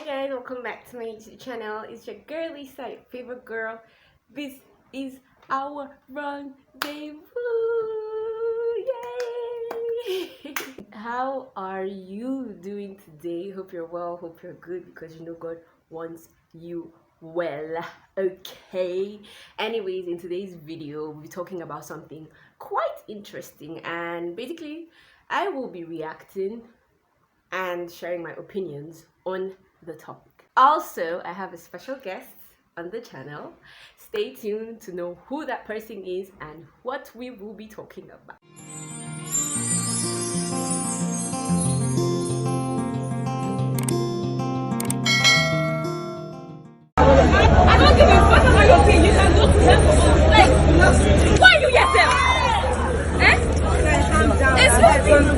guys, welcome back to my YouTube channel. It's your girly side, favorite girl. This is our rendezvous. Yay! How are you doing today? Hope you're well, hope you're good, because you know God wants you well. Okay, anyways, in today's video we'll be talking about something quite interesting, and basically I will be reacting and sharing my opinions on the topic. Also, I have a special guest on the channel. Stay tuned to know who that person is and what we will be talking about. I don't give a fuck about your opinion. You can go to hell for all. Like, why are you yourself? Excuse me.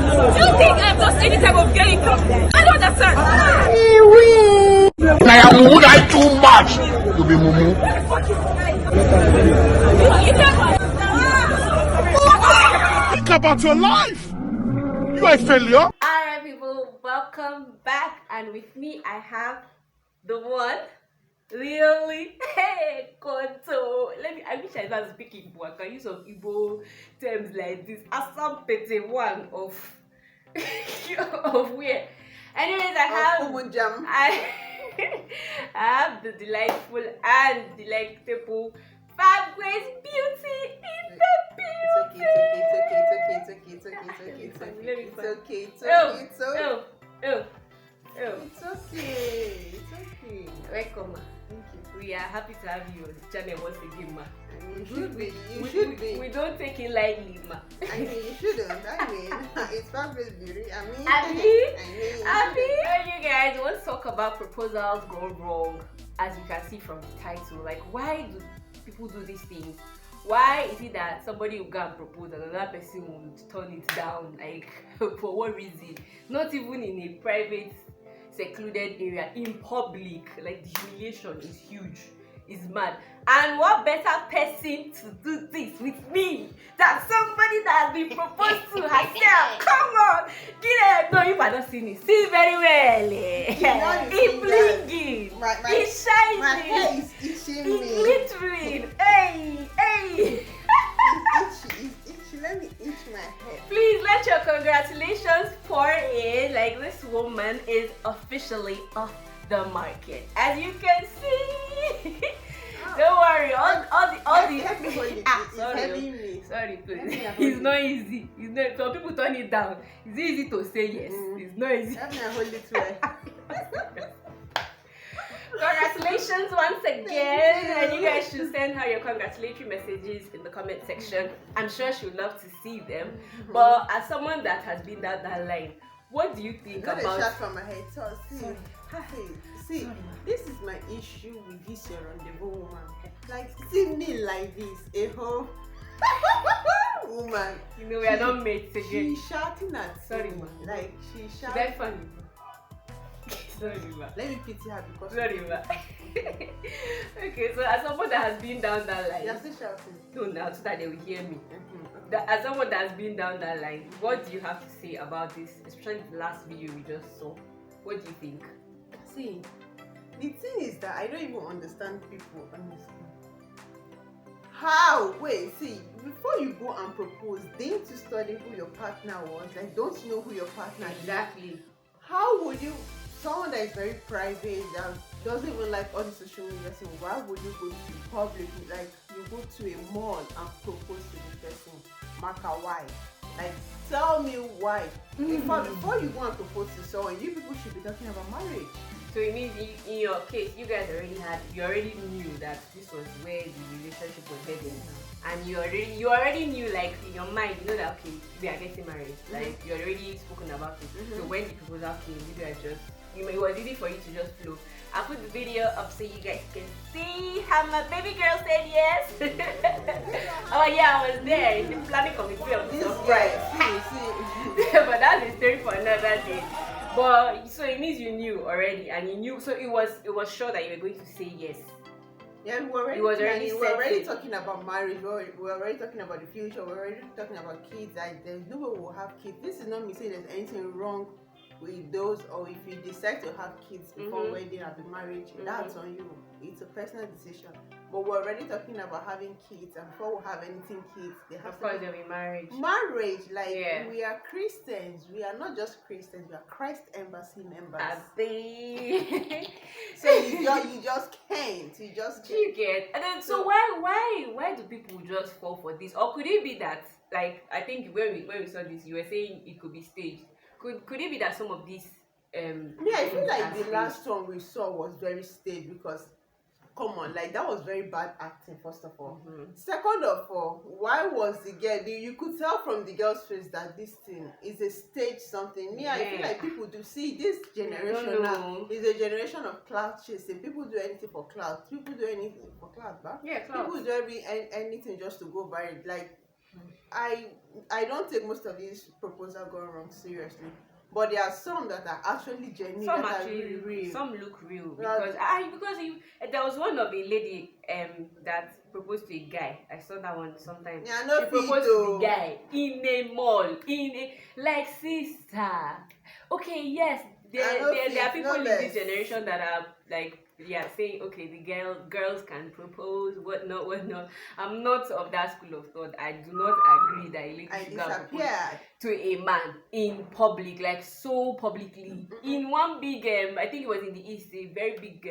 Do you think I'm just any type of girl you come? I don't understand. I am would I too much to be mumu. Think about your life. You are a failure. Alright people, welcome back, and with me I have the one, the only, hey, Konto. I wish I was speaking Igbo. I can use some Igbo terms like this. Asam pete one of of where. Anyways, I have the delightful and delectable Fab Grace Beauty in the building. It's okay. It's okay. Welcome, ma. Thank you. We are happy to have you on the channel once again, ma. I mean, you should be. We don't take it lightly, ma. I mean, you shouldn't. I mean, it's fabulous beauty. You guys want to talk about proposals gone wrong, as you can see from the title. Like, why do people do these things? Why is it that somebody will go and propose and another person will turn it down? Like, for what reason? Not even in a private, secluded area, in public. Like, the humiliation is huge. It's mad. And what better person to do this with me than somebody that has been proposed to herself? Come on, get it. No, you have not seen it. See it very well. It's blinking. It's shining. My hair is itching me. It's glittering. Hey. It's itchy. Let me itch my hair. Please let your congratulations pour in. Like, this woman is officially off the market, as you can see. Don't worry, all the sorry, please. It's not easy. It's not. Some people turn it down. It's easy to say yes. It's not easy. Let me hold it well. Congratulations once again, and you guys should send her your congratulatory messages in the comment section. I'm sure she would love to see them. But as someone that has been down that line, what do you think about? A shot from my head. So, see, this is my issue with this your rendezvous woman. Like, see me like this, a whole woman. You know, we are not mates again. She's shouting at Sorry, me. ma. Like, she's shouting. That's funny. Sorry, ma. Let me pity her because. Sorry, ma. Okay, so as someone that has been down that line. You're still shouting. No, now so that they will hear me. As someone that has been down that line, what do you have to say about this, especially the last video we just saw? What do you think? See, the thing is that I don't even understand people, honestly. How? Wait, see, before you go and propose, didn't you study who your partner was? Like, don't you know who your partner is? Exactly. How would you, someone that is very private, that doesn't even like all the social media thing, why would you go to public? Like, you go to a mall and propose to this person? Marker, why? Like, tell me why. In fact, before you go and propose to someone, you people should be talking about marriage. So it means in your case, you guys you already knew that this was where the relationship was heading, and you already knew, like, in your mind, you know that okay, we are getting married. Like, you already spoken about it. So when the proposal came, you guys just, it was easy for you to just flow. I'll put the video up so you guys can see how my baby girl said yes. Oh yeah, I was there in the planning committee of the surprise. But that's a story for another day. But so it means you knew already, and you knew, so it was sure that you were going to say yes. Yeah, we were already talking about marriage. We were already talking about the future. We were already talking about kids. Like, there's no way we'll have kids. This is not me saying there's anything wrong with those, or if you decide to have kids before Mhm. wedding or the marriage, that's on you. It's a personal decision. But we're already talking about having kids, and before we have anything kids, they have Of to course, be there'll be marriage. marriage. Like Yeah. we are Christians. We are not just Christians. We are Christ Embassy members. Abi. So you just can't. You just You can't. get, and then so So- why do people just fall for this? Or could it be that, like, I think when we saw this, you were saying it could be staged. Could it be that some of these Me, I feel things like are the staged? last one we saw was very staged because, come on, like that was very bad acting. First of all, second of all, why was the girl? You could tell from the girl's face that this thing is a stage something. Me, I feel Yeah. like people do see this generation don't now know. is a generation of clout chasing. People do anything for clout. People do anything for clout, but Yeah, clout. people do anything just to go viral. Like I don't take most of these proposal gone wrong seriously. But there are some that are actually genuine, Some that actually, are really real. some look real Yeah. because there was one of a lady that proposed to a guy. I saw that one sometime. Yeah, no She proposed fit, to oh. the guy in a mall, like, sister. Okay, yes, I know there are fit, people no in vex. this generation that are like, yeah, saying, okay, the girls can propose, whatnot. I'm not of that school of thought. I do not agree that a lady I should go and propose disappeared. to a man in public, like so publicly, in one big I think it was in the east, a very big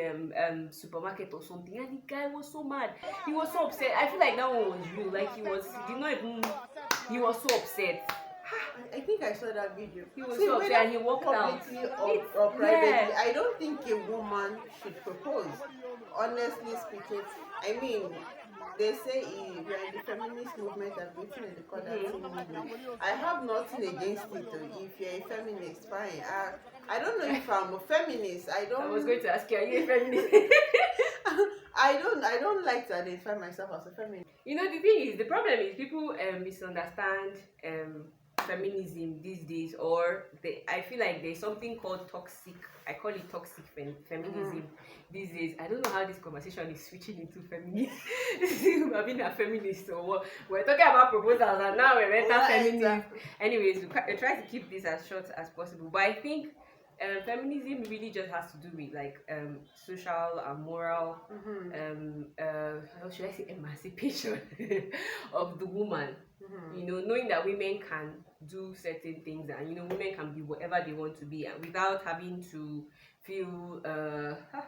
supermarket or something, and the guy was so mad. He was so upset. I feel like that one was real. Like he did not even, he was so upset. I think I saw that video. He was See, so upset whether and he walked out. publicly or privately, Yeah. I don't think a woman should propose. Honestly speaking, I mean, they say if you're in the feminist movement and waiting in the corner, I have nothing against it. Though. If you're a feminist, fine. I don't know if I'm a feminist. I I was going to ask you, are you a feminist? I don't like to identify myself as a feminist. You know, the thing is, the problem is people misunderstand feminism these days, or I feel like there's something called toxic. I call it toxic feminism these days. I don't know how this conversation is switching into feminism. I've been a feminist, so what? We're talking about proposals, and now we're enter feminism. Anyways, we try to keep this as short as possible. But I think feminism really just has to do with like social and moral how should I say, emancipation of the woman. You know, knowing that women can do certain things, and you know, women can be whatever they want to be, and without having to feel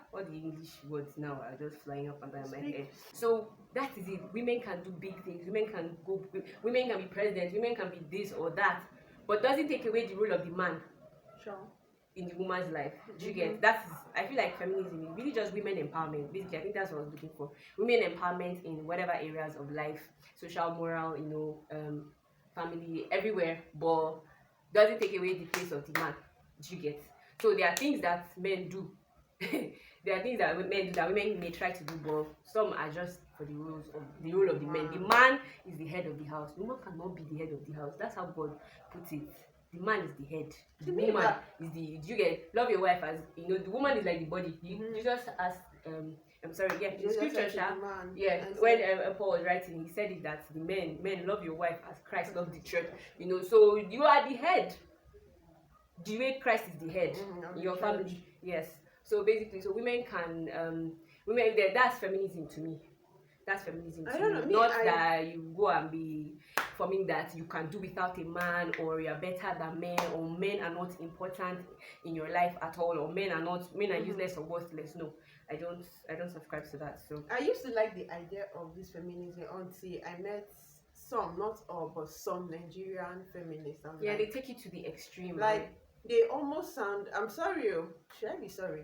what the English words now are just flying up under my head. So that is it. Women can do big things. Women can be president. Women can be this or that, but doesn't take away the role of the man. Sure. In the woman's life. Do you get? I feel like feminism is really just women empowerment. Basically, I think that's what I was looking for. Women empowerment in whatever areas of life, social, moral, you know, family, everywhere, but doesn't take away the place of the man. Do you get? So there are things that men do. There are things that men do that women may try to do, but some are just for the role of the men. The man is the head of the house. The woman cannot be the head of the house. That's how God puts it. The man is the head. The woman is the. Do you get? Love your wife as you know. The woman is like the body. Jesus asked. I'm sorry. Yeah, the scripture. Yeah, when Paul was writing, he said it that the men love your wife as Christ loved the church. You know, so you are the head. The way Christ is the head in your family. Yes. So basically, so women can that's feminism to me. That's feminism to I don't know. me. Not that you go and be forming that you can do without a man, or you're better than men, or men are not important in your life at all, or men are useless or worthless. No, I don't subscribe to that. So I used to like the idea of this feminism until I met some, not all, but some Nigerian feminists. yeah, they take it to the extreme. Like right? they almost sound. I'm sorry. Should I be sorry?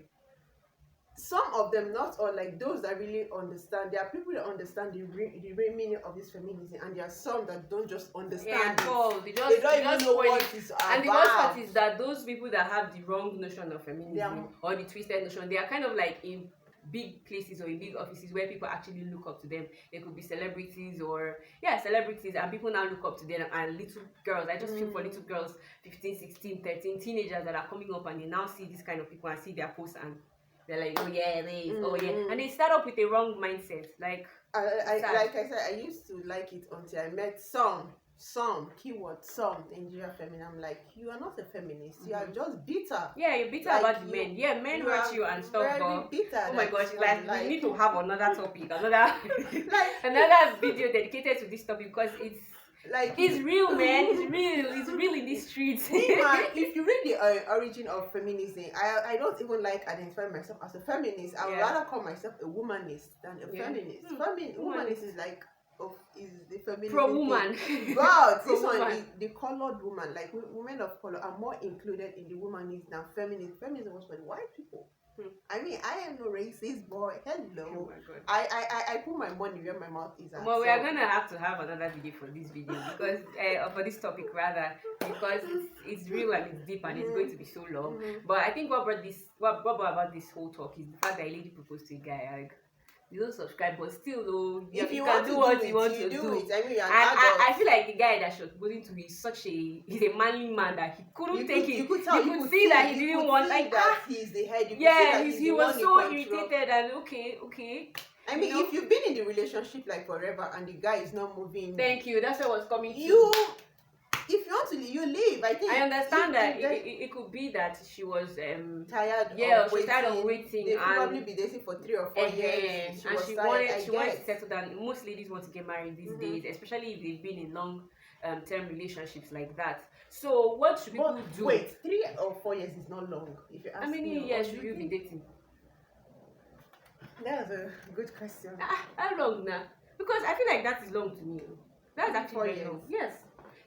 Some of them, not all, like those that really understand. There are people that understand the real meaning of this feminism, and there are some that don't just understand. They don't even know what it is about. And the worst part is that those people that have the wrong notion of feminism or the twisted notion, they are kind of like in big places or in big offices where people actually look up to them. They could be celebrities celebrities, and people now look up to them, and little girls. I just feel for little girls, 15, 16, 13, teenagers that are coming up, and they now see this kind of people and see their posts, and they're like, oh yeah, and they start up with a wrong mindset. Like like I said, I used to like it until I met some some keyword some Nigeria feminine. I'm like, you are not a feminist. You are just bitter. Yeah, you're bitter Like, about the men. Yeah, men you hurt are you and stuff, very but bitter. oh my that gosh, I'm like we need to have another topic, another like another video dedicated to this topic because like it's real, man. It's real in these streets. me, man, if you read the origin of feminism, I don't even like identify myself as a feminist. I would Yeah. rather call myself a womanist than a Yeah. feminist. Womanist. Womanist is like is the feminist Pro woman. But this one Pro-woman. is the colored woman, like women of color are more included in the womanist than feminist. Feminism was for the white people. I mean, I am no racist boy. Hello. Oh my god. I put my money where my mouth is at. Well, we are gonna have to have another video for this video because for this topic rather because it's real and it's deep and it's going to be so long. But I think what brought about this whole talk is the fact that a lady proposed to a guy. Like, you don't subscribe, but still, though, if you you can want do to what do you want it, to you do. it. I mean, you're an And adult. I feel like the guy that she was proposing to he's a manly man that he couldn't take it. You could tell. You could see that he didn't want like that he's the head. You could see yeah, that he's he the was one in so control. irritated and okay. I mean, You know? if you've been in the relationship like forever and the guy is not moving, Thank you. That's what I was coming to. If you want to leave, you leave. I think I understand that if it could be that she was tired. yeah, of she's waiting. tired of waiting. They and probably be dating for 3 or 4 years. and was she tired, wanted to guess. settle down. Most ladies want to get married these days, especially if they've been in long term relationships like that. So what should people do? Wait, 3 or 4 years is not long. If you ask How many me, years should you be dating? That's a good question. How long now? Because I feel like that is long to me. That's actually 4 very years. long. Yes.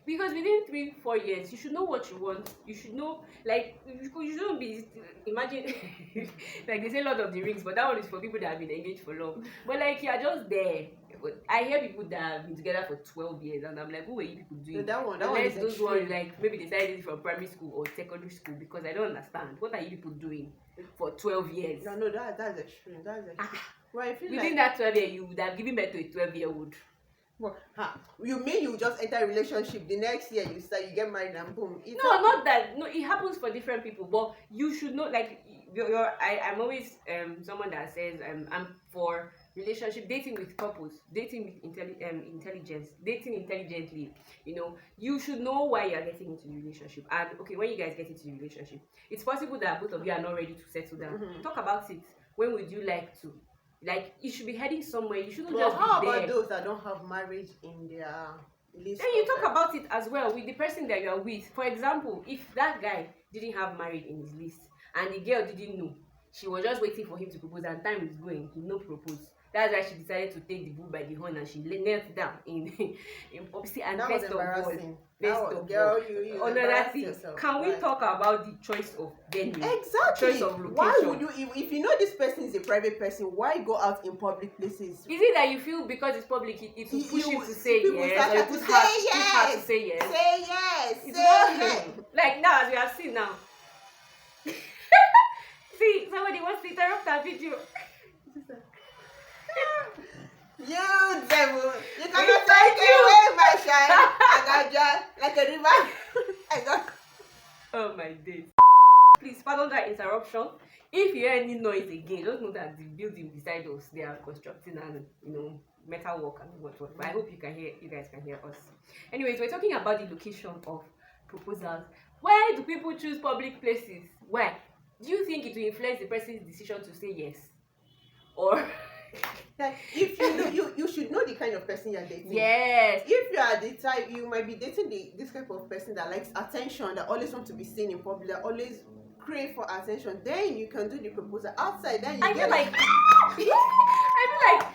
Because within 3-4 years, you should know what you want. You should know, like, you shouldn't be, imagine, like they say Lord of the Rings, but that one is for people that have been engaged for long. But like, you are just there. But I hear people that have been together for 12 years, and I'm like, who were you people doing? So that one Unless is those extreme. ones, like, maybe they started it from primary school or secondary school, because I don't understand. What are you people doing for 12 years? No, that's extreme. That's extreme. Well, I feel Within like that 12 years, you would have given birth to a 12-year-old. well, you mean you just enter a relationship, the next year you get married and boom. It's No, not that. No, it happens for different people, but you should know. Like, I'm always someone that says I'm for relationship, dating with purpose, dating with intelligence, dating intelligently. You know, you should know why you are getting into the relationship. And okay, when you guys get into the relationship, it's possible that both of you are not ready to settle down. Talk about it. When would you like to? Like, you should be heading somewhere. You shouldn't Well, just how be there. about those that don't have marriage in their list? Then you talk about it as well with the person that you are with. For example, if that guy didn't have married in his list and the girl didn't know, she was just waiting for him to propose and time is going, he no propose. That's why she decided to take the bull by the horn and she knelt down in Popsy and that was first of all. embarrassing. First of all, Girl, you another embarrassed thing. yourself. Can we Right. talk about the choice of venue? Exactly. Choice of location. Why would you, if you know this person is a private person, why go out in public places? Is it that you feel because it's public, it will push you to say people yes, or start it to push say her to yes. say yes? Say yes. It's Say not yes. like now, as we have seen now. See, somebody wants to interrupt our video. You devil, you cannot take away my shine. I got just like a river. I got. Oh my days. Please pardon that interruption. If you hear any noise again, just know that the building beside us, they are constructing and metal work and what. But I hope you guys can hear us. Anyways, we're talking about the location of proposals. Why do people choose public places? Why? Do you think it will influence the person's decision to say yes? Or Like, if you know, you should know the kind of person you're dating. yes. If you are the type, you might be dating this type of person that likes attention, that always want to be seen in public, that always crave for attention. Then you can do the proposal outside. Then you I get feel like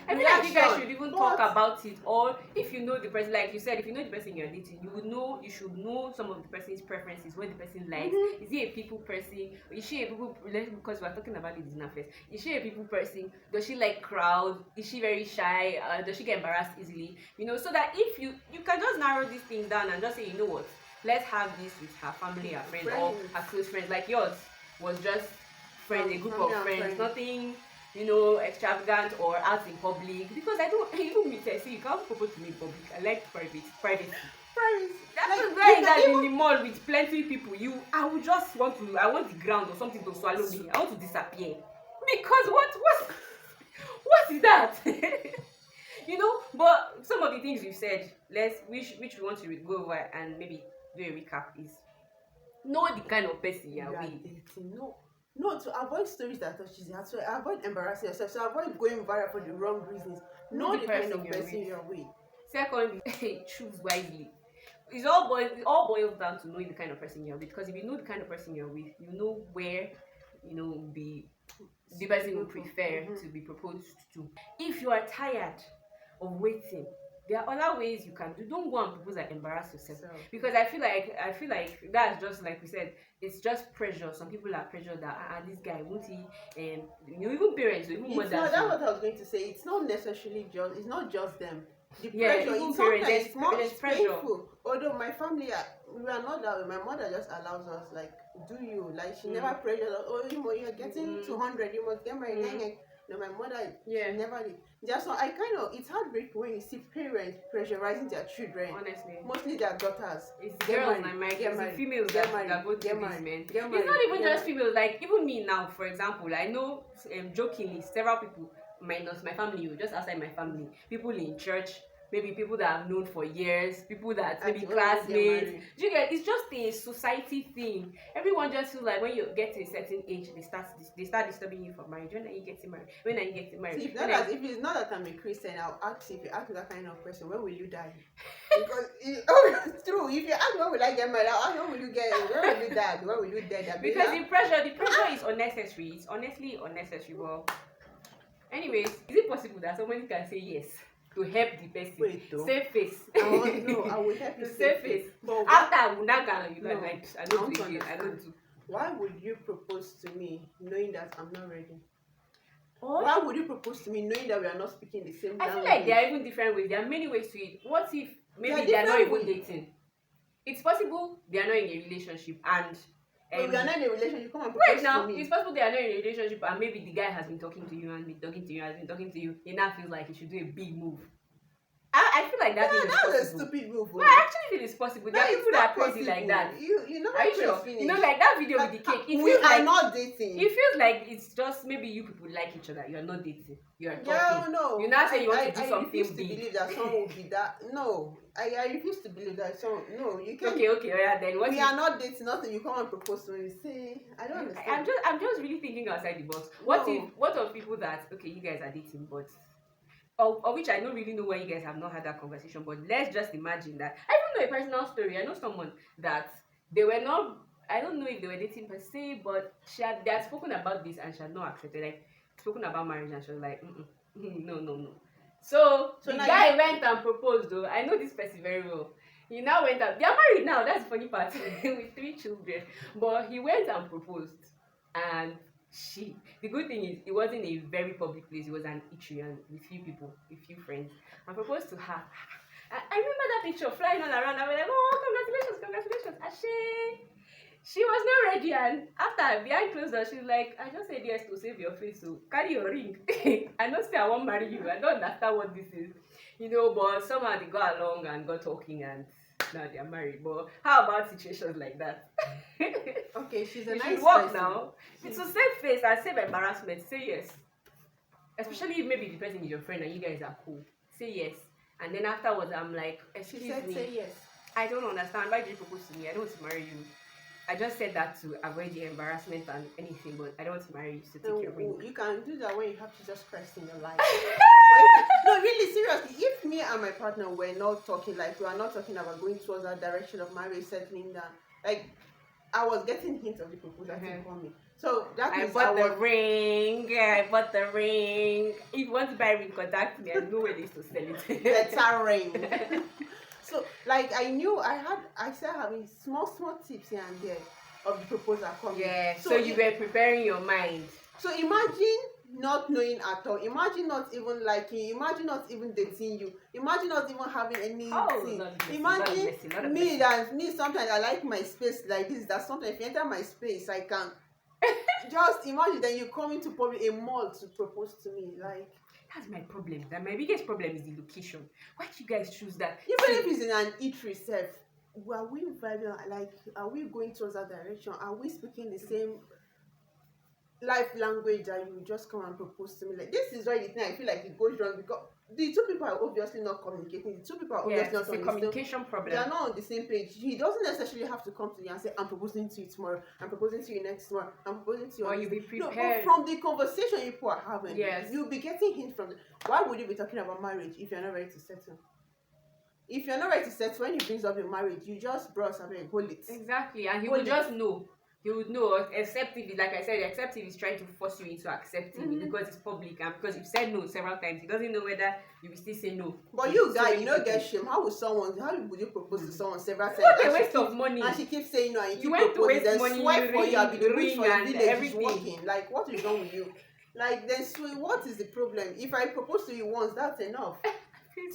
I feel like you guys reaction. should even But- talk about it. Or if you know the person, like you said, if you know the person you're dating, you should know some of the person's preferences, what the person likes. Is he a people person? Is she a people? Because we're talking about it now first. Is she a people person? Does she like crowd? Is she very shy? Does she get embarrassed easily? You know, so that if you can just narrow these things down and just say, you know what, let's have this with her family, her friends, or her close friends. Like yours was just friends, a group of friends, nothing, extravagant or out in public. Because I don't even me say, see, you can't propose to me in public. I like privacy. That's Like, why you that can in the mall with plenty people. I would just want the ground or something to swallow me. I want to disappear. Because what is that? But some of the things you said, which we want to go over and maybe do a recap is know the kind of person you are with. Dating. No, to avoid stories that touches you, to avoid embarrassing yourself, to avoid going viral for the wrong reasons. Know the kind of person you're with. Secondly, choose wisely. It all boils down to knowing the kind of person you're with. Because if you know the kind of person you're with, you know where the person will prefer to be proposed to. If you are tired of waiting, there are other ways you can do. Don't go and propose and embarrass yourself. Because I feel like that's just like we said, it's just pressure. Some people are pressured that this guy won't he, and even parents, even mothers. That's what I was going to say. It's not necessarily it's not just them. The Yeah, pressure, even sometimes parents, it's painful. Although my family, we are not that way. My mother just allows us, like, do you, like, she never pressures us. Oh, you're getting 200, you must get married. No, my mother, she never did. Just so it's heartbreaking when you see parents pressurizing their children. Honestly, mostly their daughters. It's girls in my get married, it's females get that married, go to get this, married, man. get It's married, not even get just married. females. Like even me now, for example, I know jokingly several people minus my family, just outside my family, people in church, maybe people that I've known for years, people that maybe classmates. Do you get? It's just a society thing. Everyone just feels like when you get to a certain age, they start disturbing you for marriage. When are you getting married? When are you getting married? See, if it's not that I'm a Christian, I'll ask if you ask that kind of person, when will you die? Because it's true. If you ask when will I get married, I'll ask when will you die? When will you die? Because the pressure is unnecessary. It's honestly unnecessary. Well, anyways, is it possible that someone can say yes to help the person? Wait, though. Save face. I will help you save face. But After I will not go, you No, like, I don't do I it. want to I don't do. why would you propose to me knowing that I'm not ready? Or Why would you propose to me knowing that we are not speaking the same I language? feel like there are even different ways. There are many ways to it. What if maybe they are not even dating? It's possible they are not in a relationship and But we are not in a relationship. You come and propose right now, to me. it's possible they are not in a relationship and maybe the guy has been talking to you and been talking to you, has been talking to you. He now feels like he should do a big move. I feel like that thing is That's possible. a stupid move. But I actually feel it's possible. There are No, people that are crazy like that. You know Are you sure? finished. You know, like that video with the cake. It We feels are like not dating. it feels like it's just maybe you people like each other. You are not dating. You are talking. No. You now say you want to do I something refuse to big. believe that someone will be that. No, I refuse to believe that someone. No, you can't. Okay, yeah. Then what? We are not dating. Nothing. You come and propose to me. Say, I don't understand. I'm just really thinking outside the box. What of people that you guys are dating, but of which I don't really know why you guys have not had that conversation, but let's just imagine that. I don't know a personal story. I know someone that they were not, I don't know if they were dating per se, but they had spoken about this and she had not accepted, like spoken about marriage and she was like, no. So the guy went and proposed though. I know this person very well. He now went out. They are married now, that's the funny part, with 3 children. But he went and proposed and the good thing is it wasn't a very public place. It was an eatery and with few people, with few friends, and proposed to her. I remember that picture flying all around. I was like, oh, congratulations. Ashe. She was not ready, and after behind closed doors, she's like, I just said yes to save your face, so carry your ring. I don't say I won't marry you. I don't understand what this is. But somehow they got along and got talking and now they are married. But how about situations like that? Okay, she's a you nice should work person. now. It's to save face and save embarrassment. Say yes. Especially if maybe the person is your friend and you guys are cool. Say yes. And then afterwards, I'm like, excuse She said, me. say yes. I don't understand. Why did you propose to me? I don't want to marry you. I just said that to avoid the embarrassment and anything, but I don't want to marry you, so take your ring. You can do that when you have Jesus Christ in your life. No, really, seriously. If me and my partner were not talking, like we are not talking about going towards that direction of marriage, settling down, like I was getting hints of the proposal coming. So that I is bought the ring. If you want to buy a ring, contact me. I know where they used to sell it. Better ring. So, like, I started having small tips here and there of the proposal coming. Yeah, so you were preparing your mind. So imagine not knowing at all. Imagine not even liking you. Imagine not even dating you. Imagine not even having anything. Imagine me sometimes I like my space like this. That sometimes if you enter my space, I can just imagine that you come into probably a mall to propose to me. Like, that's my problem. That my biggest problem is the location. Why do you guys choose that? Even if it's in an eatery self, are we vibing? Like, are we going towards that direction? Are we speaking the same life language that you just come and propose to me? Like, this is why the thing I feel like it goes wrong, because the two people are obviously not communicating. The two people are Yeah, obviously it's not a on communication the same. problem. They are not on the same page. He doesn't necessarily have to come to you and say, "I'm proposing to you tomorrow. I'm proposing to you next tomorrow. I'm proposing to you." Or on you this be day." No, but prepared. from the conversation you people are having, Yes. you'll be getting hints from. Why would you be talking about marriage if you're not ready to settle? If you're not ready to settle, when he brings up your marriage, you just brush and hold it. Exactly, and he Hold will it. just know. He would know, except if, like I said, except if he's trying to force you into accepting it because it's public and because you've said no several times. He doesn't know whether you will still say no. But you So guys, many you know, people. get shame. How would you propose to someone several times? What a and she waste of keeps- money. And she keeps saying no, and you You keep went to proposing. waste Then money, swipe for you, I'll be the ring witch for your and village is everything. working. Like, what is wrong with you? Like, then what is the problem? If I propose to you once, that's enough.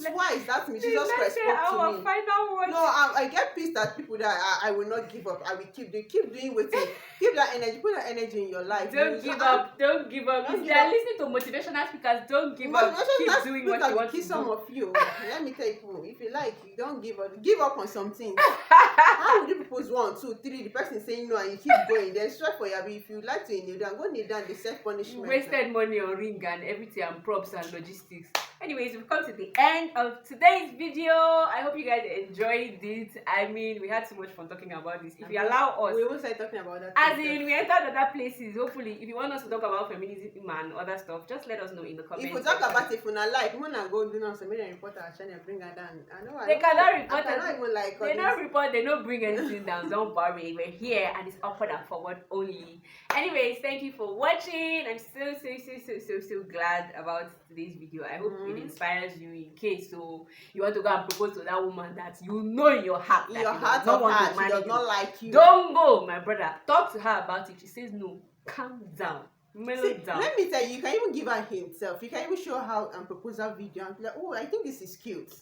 Twice, that's me. Jesus Christ spoke to me. Final word. No, I get pissed at people that I will not give up. I will keep doing waiting. Keep that energy. Put that energy in your life. Don't give up. Don't give up. Don't If give they are up. listening to motivational speakers, don't give up. Keep doing what you want to kiss do. some of you. Let me tell you, if you like, you don't give up. Give up on some things. How would you propose 1, 2, 3? The person saying no and you keep going. Then strike for you. If you like to kneel down, go kneel down. The self punishment. Wasted money on ring and everything and props and logistics. Anyways, we've come to the end of today's video. I hope you guys enjoyed it. I mean, we had so much fun talking about this. If you allow us, we will start talking about that. as in we entered other places. Hopefully, if you want us to talk about feminism and other stuff, just let us know in the comments. If we talk about it, if we not like, we not go do some media report our channel, bring her down. They cannot report. I cannot even like. They don't report. They don't bring anything down. Don't worry. We're here and it's upward and forward only. Anyways, thank you for watching. I'm so glad about today's video. I hope it inspires you in case so you want to go and propose to that woman that you know in your heart that Your she heart does not of want heart, to she marry does you. not like you. Don't go, my brother. Talk to her about it. She says no. Calm down. Mellow down. Let me tell you, you can even give her hints. You can even show her proposal video and be like, oh, I think this is cute.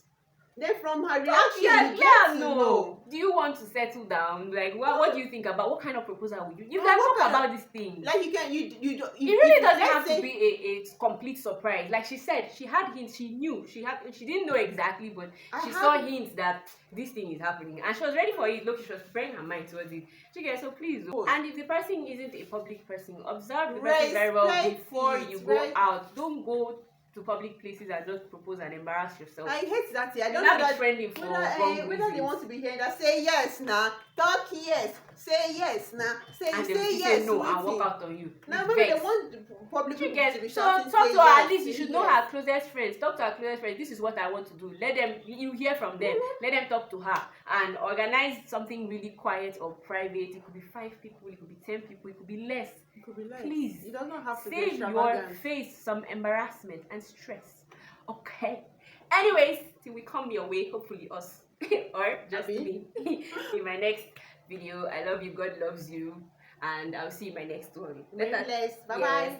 Then from her reaction, you get to know. Do you want to settle down? Like, what do you think about? What kind of proposal would you? You No, can what talk kind about this thing. Like you can, you don't. It really doesn't have to be a complete surprise. Like she said, she had hints. She knew. She didn't know exactly, but she saw hints that this thing is happening, and she was ready for it. Look, she was preparing her mind towards it. She gets so please. And if the person isn't a public person, observe the person very well before you go out. Don't go to public places and just propose and embarrass yourself. I hate that. I don't know that. Friendly for whether they want to be hearing that, say yes now, talk yes, say yes now, say yes. Say no and walk out on you. Now maybe they want the public people to be shouting. Talk to her. At least you should know her closest friends. Talk to her closest friends. This is what I want to do. Let them. You hear from them. Let them talk to her and organize something really quiet or private. It could be 5 people. It could be 10 people. It could be less. It could be less. Please, you don't have to save your face some embarrassment and stress. Okay. Anyways, till we come your way, hopefully us or just me in my next video. I love you. God loves you, and I'll see you in my next one. Bye bye. Yes. Bye.